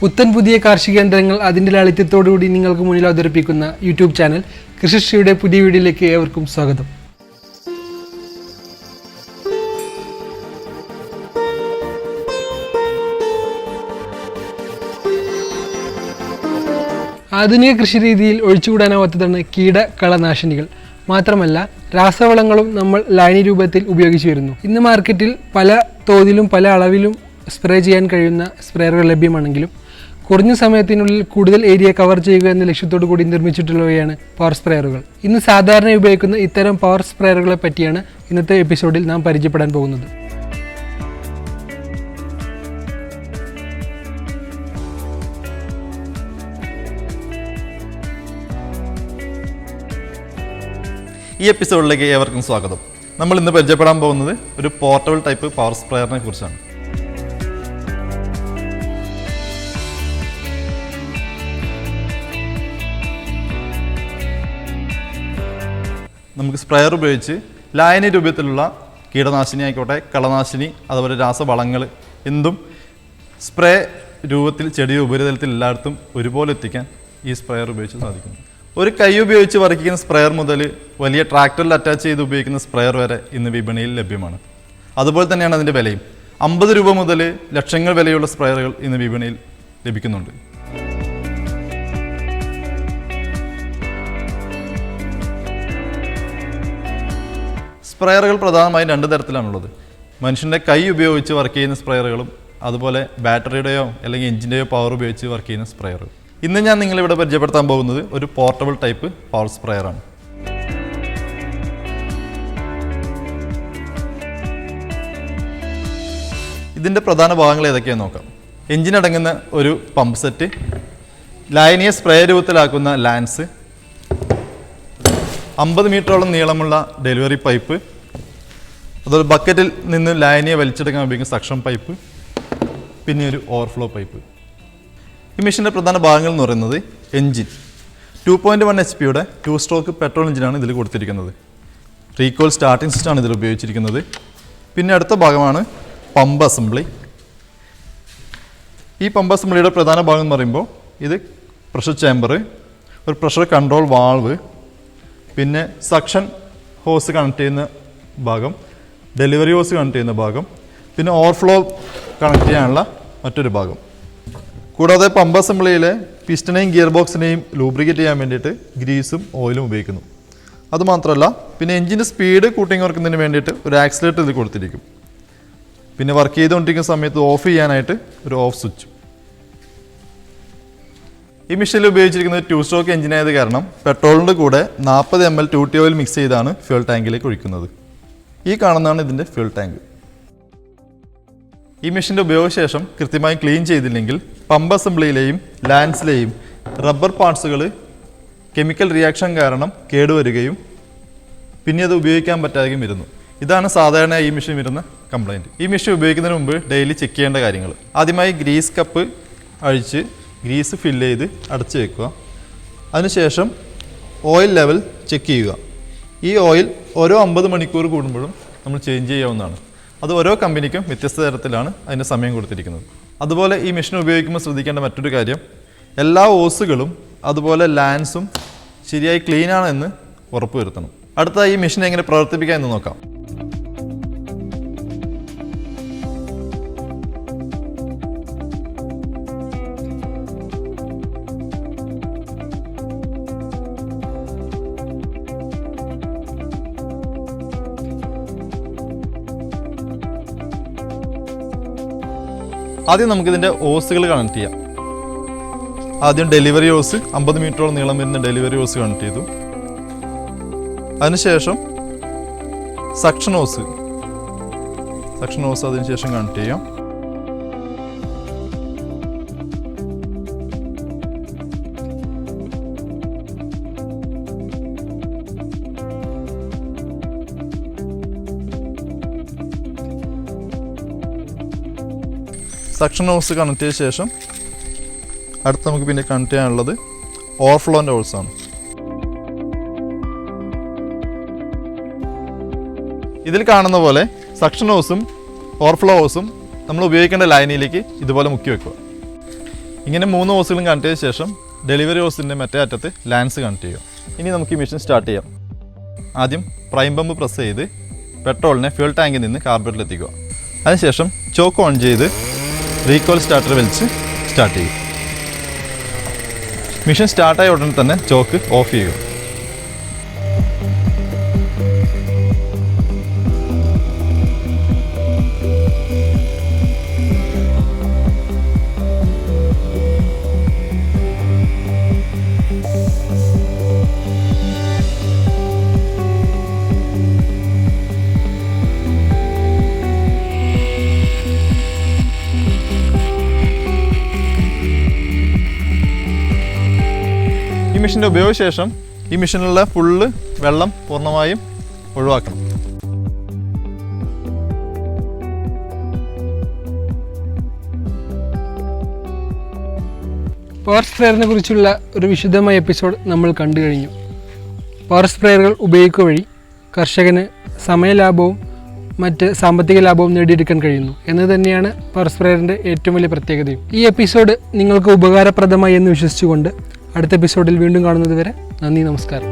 പുത്തൻ പുതിയ കാർഷിക യന്ത്രങ്ങൾ അതിൻ്റെ ലാളിത്യത്തോടുകൂടി നിങ്ങൾക്ക് മുന്നിൽ അവതരിപ്പിക്കുന്ന യൂട്യൂബ് ചാനൽ കൃഷിശ്രീയുടെ പുതിയ വീഡിയോയിലേക്ക് ഏവർക്കും സ്വാഗതം. ആധുനിക കൃഷി രീതിയിൽ ഒഴിച്ചുകൂടാനാവാത്തതാണ് കീടകളനാശിനികൾ. മാത്രമല്ല രാസവളങ്ങളും നമ്മൾ ലായനി രൂപത്തിൽ ഉപയോഗിച്ചു വരുന്നു. ഇന്ന് മാർക്കറ്റിൽ പല തോതിലും പല അളവിലും സ്പ്രേ ചെയ്യാൻ കഴിയുന്ന സ്പ്രേയറുകൾ ലഭ്യമാണെങ്കിലും കുറഞ്ഞ സമയത്തിനുള്ളിൽ കൂടുതൽ ഏരിയ കവർ ചെയ്യുക എന്ന ലക്ഷ്യത്തോടു കൂടി നിർമ്മിച്ചിട്ടുള്ളവയാണ് പവർ സ്പ്രേയറുകൾ. ഇന്ന് സാധാരണ ഉപയോഗിക്കുന്ന ഇത്തരം പവർ സ്പ്രേയറുകളെ പറ്റിയാണ് ഇന്നത്തെ എപ്പിസോഡിൽ നാം പരിചയപ്പെടാൻ പോകുന്നത്. ഈ എപ്പിസോഡിലേക്ക് ഏവർക്കും സ്വാഗതം. നമ്മൾ ഇന്ന് പരിചയപ്പെടാൻ പോകുന്നത് ഒരു പോർട്ടബിൾ ടൈപ്പ് പവർ സ്പ്രേയറിനെ കുറിച്ചാണ്. നമുക്ക് സ്പ്രേയർ ഉപയോഗിച്ച് ലായനി രൂപത്തിലുള്ള കീടനാശിനി ആയിക്കോട്ടെ, കളനാശിനി, അതുപോലെ രാസവളങ്ങൾ എന്തും സ്പ്രേ രൂപത്തിൽ ചെടിയുടെ ഉപരിതലത്തിൽ എല്ലായിടത്തും ഒരുപോലെ എത്തിക്കാൻ ഈ സ്പ്രേയർ ഉപയോഗിച്ച് സാധിക്കുന്നു. ഒരു കൈ ഉപയോഗിച്ച് വരയ്ക്കുന്ന സ്പ്രേയർ മുതൽ വലിയ ട്രാക്ടറിൽ അറ്റാച്ച് ചെയ്ത് ഉപയോഗിക്കുന്ന സ്പ്രേയർ വരെ ഇന്ന് വിപണിയിൽ ലഭ്യമാണ്. അതുപോലെ തന്നെയാണ് അതിൻ്റെ വിലയും. 50 രൂപ മുതൽ ലക്ഷങ്ങൾ വിലയുള്ള സ്പ്രേയറുകൾ ഇന്ന് വിപണിയിൽ ലഭിക്കുന്നുണ്ട്. സ്പ്രേയറുകൾ പ്രധാനമായും 2 തരത്തിലാണുള്ളത്. മനുഷ്യൻ്റെ കൈ ഉപയോഗിച്ച് വർക്ക് ചെയ്യുന്ന സ്പ്രേയറുകളും അതുപോലെ ബാറ്ററിയുടെയോ അല്ലെങ്കിൽ എഞ്ചിൻ്റെയോ പവർ ഉപയോഗിച്ച് വർക്ക് ചെയ്യുന്ന സ്പ്രേയറുകൾ. ഇന്ന് ഞാൻ നിങ്ങളിവിടെ പരിചയപ്പെടുത്താൻ പോകുന്നത് ഒരു പോർട്ടബിൾ ടൈപ്പ് പവർ സ്പ്രേയറാണ്. ഇതിൻ്റെ പ്രധാന ഭാഗങ്ങൾ ഏതൊക്കെയാണെന്ന് നോക്കാം. എഞ്ചിനടങ്ങുന്ന ഒരു പമ്പ് സെറ്റ്, ലായനിയെ സ്പ്രേ രൂപത്തിലാക്കുന്ന ലാൻസ്, 50 മീറ്ററോളം നീളമുള്ള ഡെലിവറി പൈപ്പ്, അതുപോലെ ബക്കറ്റിൽ നിന്ന് ലായനിയെ വലിച്ചെടുക്കാൻ ഉപയോഗിക്കുന്ന സക്ഷൻ പൈപ്പ്, പിന്നെ ഒരു ഓവർഫ്ലോ പൈപ്പ്. ഈ മെഷീൻ്റെ പ്രധാന ഭാഗങ്ങൾ എന്ന് പറയുന്നത് എഞ്ചിൻ 2.1 HP 2 സ്ട്രോക്ക് പെട്രോൾ എഞ്ചിനാണ് ഇതിൽ കൊടുത്തിരിക്കുന്നത്. റീകോൾ സ്റ്റാർട്ടിംഗ് സിസ്റ്റമാണ് ഇതിൽ ഉപയോഗിച്ചിരിക്കുന്നത്. പിന്നെ അടുത്ത ഭാഗമാണ് പമ്പ് അസംബ്ലി. ഈ പമ്പ് അസംബ്ലിയുടെ പ്രധാന ഭാഗം എന്ന് പറയുമ്പോൾ ഇത് പ്രഷർ ചേമ്പർ, ഒരു പ്രഷർ കൺട്രോൾ വാൾവ്, പിന്നെ സക്ഷൻ ഹോസ് കണക്ട് ചെയ്യുന്ന ഭാഗം, ഡെലിവറി ഹോസ് കണക്ട് ചെയ്യുന്ന ഭാഗം, പിന്നെ ഓവർഫ്ലോ കണക്ട് ചെയ്യാനുള്ള മറ്റൊരു ഭാഗം. കൂടാതെ പമ്പ് അസംബ്ലിയിലെ പിസ്റ്റനെയും ഗിയർ ബോക്സിനെയും ലൂബ്രിക്കേറ്റ് ചെയ്യാൻ വേണ്ടിയിട്ട് ഗ്രീസും ഓയിലും ഉപയോഗിക്കുന്നു. അതുമാത്രമല്ല പിന്നെ എഞ്ചിൻ്റെ സ്പീഡ് കൂട്ടി കുറയ്ക്കുന്നതിന് വേണ്ടിയിട്ട് ഒരു ആക്സിലേറ്റർ ഇതിൽ കൊടുത്തിരിക്കും. പിന്നെ വർക്ക് ചെയ്തുകൊണ്ടിരിക്കുന്ന സമയത്ത് ഓഫ് ചെയ്യാനായിട്ട് ഒരു ഓഫ് സ്വിച്ച്. ഈ മെഷീനിൽ ഉപയോഗിച്ചിരിക്കുന്നത് 2 സ്ട്രോക്ക് എഞ്ചിനായത് കാരണം പെട്രോളിൻ്റെ കൂടെ 40 ml 2T ഓയിൽ മിക്സ് ചെയ്താണ് ഫ്യൂൽ ടാങ്കിലേക്ക് ഒഴിക്കുന്നത്. ഈ കാണുന്നതാണ് ഇതിൻ്റെ ഫ്യൂൽ ടാങ്ക്. ഈ മെഷീൻ്റെ ഉപയോഗശേഷം കൃത്യമായി ക്ലീൻ ചെയ്തില്ലെങ്കിൽ പമ്പ് അസംബ്ലിയിലെയും ലാൻസിലെയും റബ്ബർ പാർട്സുകൾ കെമിക്കൽ റിയാക്ഷൻ കാരണം കേടുവരികയും പിന്നെ അത് ഉപയോഗിക്കാൻ പറ്റാതെയും വരുന്നു. ഇതാണ് സാധാരണ ഈ മെഷീൻ വരുന്ന കംപ്ലൈൻറ്റ്. ഈ മെഷീൻ ഉപയോഗിക്കുന്നതിന് മുമ്പ് ഡെയിലി ചെക്ക് ചെയ്യേണ്ട കാര്യങ്ങൾ. ആദ്യമായി ഗ്രീസ് കപ്പ് അഴിച്ച് ഗ്രീസ് ഫില്ല് ചെയ്ത് അടച്ചു വെക്കുക. അതിനുശേഷം ഓയിൽ ലെവൽ ചെക്ക് ചെയ്യുക. ഈ ഓയിൽ ഓരോ 50 മണിക്കൂർ കൂടുമ്പോഴും നമ്മൾ ചേഞ്ച് ചെയ്യാവുന്നതാണ്. അത് ഓരോ കമ്പനിക്കും വ്യത്യസ്ത തരത്തിലാണ് അതിൻ്റെ സമയം കൊടുത്തിരിക്കുന്നത്. അതുപോലെ ഈ മെഷീൻ ഉപയോഗിക്കുമ്പോൾ ശ്രദ്ധിക്കേണ്ട മറ്റൊരു കാര്യം, എല്ലാ ഓസുകളും അതുപോലെ ലാൻസും ശരിയായി ക്ലീനാണ് എന്ന് ഉറപ്പുവരുത്തണം. അടുത്ത ഈ മെഷീൻ എങ്ങനെ പ്രവർത്തിപ്പിക്കാം എന്ന് നോക്കാം. ആദ്യം നമുക്കിതിൻ്റെ ഓസുകൾ കണക്ട് ചെയ്യാം. ആദ്യം ഡെലിവറി ഓസ് 50 മീറ്ററോളം നീളം വരുന്ന ഡെലിവറി ഓസ് കണക്ട് ചെയ്തു. അതിനുശേഷം സക്ഷൻ ഓസ് അതിനുശേഷം കണക്ട് ചെയ്യാം. സക്ഷൻ ഹോസ് കണക്ട് ചെയ്ത ശേഷം അടുത്ത് നമുക്ക് പിന്നെ കണക്ട് ചെയ്യാനുള്ളത് ഓവർഫ്ലോൻ്റെ ഹോൾസാണ്. ഇതിൽ കാണുന്ന പോലെ സക്ഷൻ ഹോസും ഓവർഫ്ലോ ഹോസും നമ്മൾ ഉപയോഗിക്കേണ്ട ലൈനിലേക്ക് ഇതുപോലെ മുക്കി വെക്കുക. ഇങ്ങനെ 3 ഹോസുകളും കണക്ട് ചെയ്ത ശേഷം ഡെലിവറി ഹോസിൻ്റെ മറ്റേ അറ്റത്ത് ലാൻസ് കണക്ട് ചെയ്യുക. ഇനി നമുക്ക് ഈ മെഷീൻ സ്റ്റാർട്ട് ചെയ്യാം. ആദ്യം പ്രൈം പമ്പ് പ്രസ് ചെയ്ത് പെട്രോളിനെ ഫ്യൂൽ ടാങ്കിൽ നിന്ന് കാർബറേറ്ററിൽ എത്തിക്കുക. അതിനുശേഷം ചോക്ക് ഓൺ ചെയ്ത് റീകോയിൽ സ്റ്റാർട്ടർ വലിച്ച് സ്റ്റാർട്ട് ചെയ്യും. മെഷീൻ സ്റ്റാർട്ടായ ഉടനെ തന്നെ ചോക്ക് ഓഫ് ചെയ്യുക. ഈ മെഷീൻ്റെ ഉപയോഗശേഷം ഈ മെഷീനിലുള്ള ഫുള്ള് വെള്ളം പൂർണ്ണമായും ഒഴിവാക്കണം. പവർ സ്പ്രെയറിനെ കുറിച്ചുള്ള ഒരു വിശദമായ എപ്പിസോഡ് നമ്മൾ കണ്ടു കഴിഞ്ഞു. പവർ സ്പ്രെയറുകൾ ഉപയോഗിക്കുക വഴി കർഷകന് സമയലാഭവും മറ്റ് സാമ്പത്തിക ലാഭവും നേടിയെടുക്കാൻ കഴിയുന്നു എന്ന് തന്നെയാണ് പവർ സ്പ്രെയറിൻ്റെ ഏറ്റവും വലിയ പ്രത്യേകതയും. ഈ എപ്പിസോഡ് നിങ്ങൾക്ക് ഉപകാരപ്രദമായി എന്ന് വിശ്വസിച്ചുകൊണ്ട് അടുത്ത എപ്പിസോഡിൽ വീണ്ടും കാണുന്നത് വരെ നന്ദി, നമസ്കാരം.